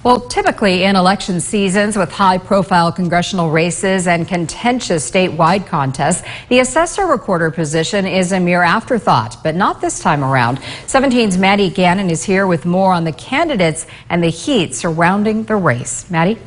Well, typically in election seasons with high-profile congressional races and contentious statewide contests, the assessor-recorder position is a mere afterthought, but not this time around. 17's Maddie Gannon is here with more on the candidates and the heat surrounding the race. Maddie?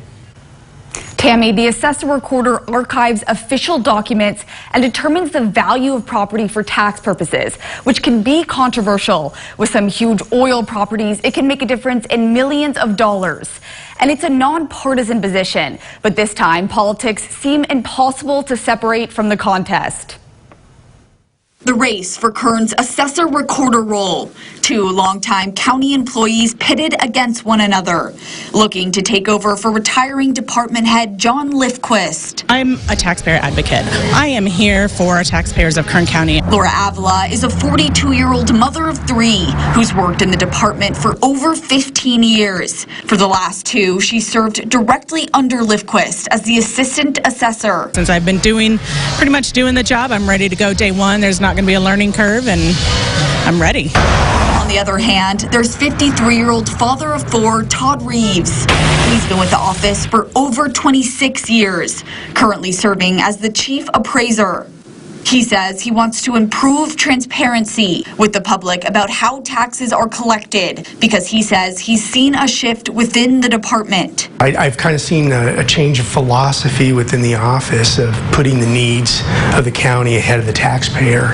Tammy, the Assessor-Recorder archives official documents and determines the value of property for tax purposes, which can be controversial. With some huge oil properties, it can make a difference in millions of dollars. And it's a nonpartisan position, but this time politics seem impossible to separate from the contest. The race for Kern's Assessor-Recorder role. Two longtime county employees pitted against one another, looking to take over for retiring department head John Lifquist. I'm a taxpayer advocate. I am here for taxpayers of Kern County. Laura Avila is a 42-year-old mother of three who's worked in the department for over 15 years. For the last two, she served directly under Lifquist as the assistant assessor. Since I've been pretty much doing the job, I'm ready to go day one. There's not going to be a learning curve, and I'm ready. On the other hand, there's 53-year-old father of four, Todd Reeves. He's been with the office for over 26 years, currently serving as the chief appraiser. He says he wants to improve transparency with the public about how taxes are collected, because he says he's seen a shift within the department. I've kind of seen a change of philosophy within the office of putting the needs of the county ahead of the taxpayer,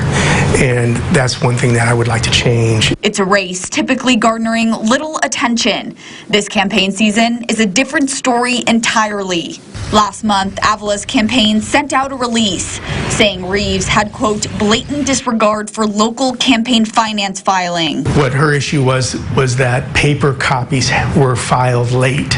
and that's one thing that I would like to change. It's a race typically garnering little attention. This campaign season is a different story entirely. Last month, Avila's campaign sent out a release saying Reeves had, quote, blatant disregard for local campaign finance filing. What her issue was that paper copies were filed late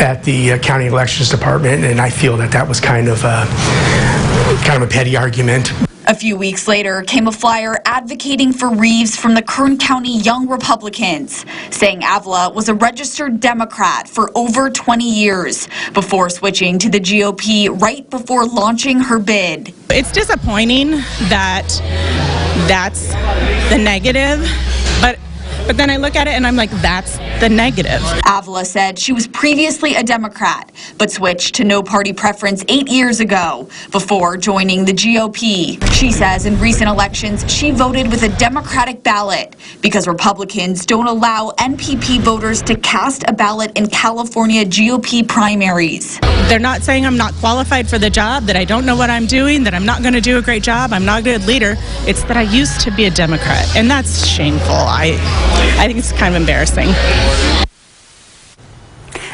at the county elections department, and I feel that was kind of a petty argument. A few weeks later came a flyer advocating for Reeves from the Kern County Young Republicans, saying Avila was a registered Democrat for over 20 years before switching to the GOP right before launching her bid. It's disappointing that that's the negative, but then I look at it and I'm like, that's the negative. Avila said she was previously a Democrat, but switched to no party preference 8 years ago before joining the GOP. She says in recent elections, she voted with a Democratic ballot because Republicans don't allow NPP voters to cast a ballot in California GOP primaries. They're not saying I'm not qualified for the job, that I don't know what I'm doing, that I'm not going to do a great job, I'm not a good leader. It's that I used to be a Democrat, and that's shameful. I think it's kind of embarrassing.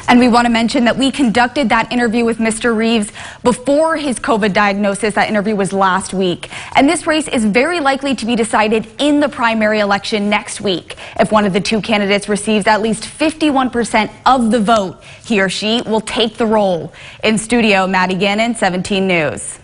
And we want to mention that we conducted that interview with Mr. Reeves before his COVID diagnosis. That interview was last week. And this race is very likely to be decided in the primary election next week. If one of the two candidates receives at least 51% of the vote, he or she will take the role. In studio, Maddie Gannon, 17 News.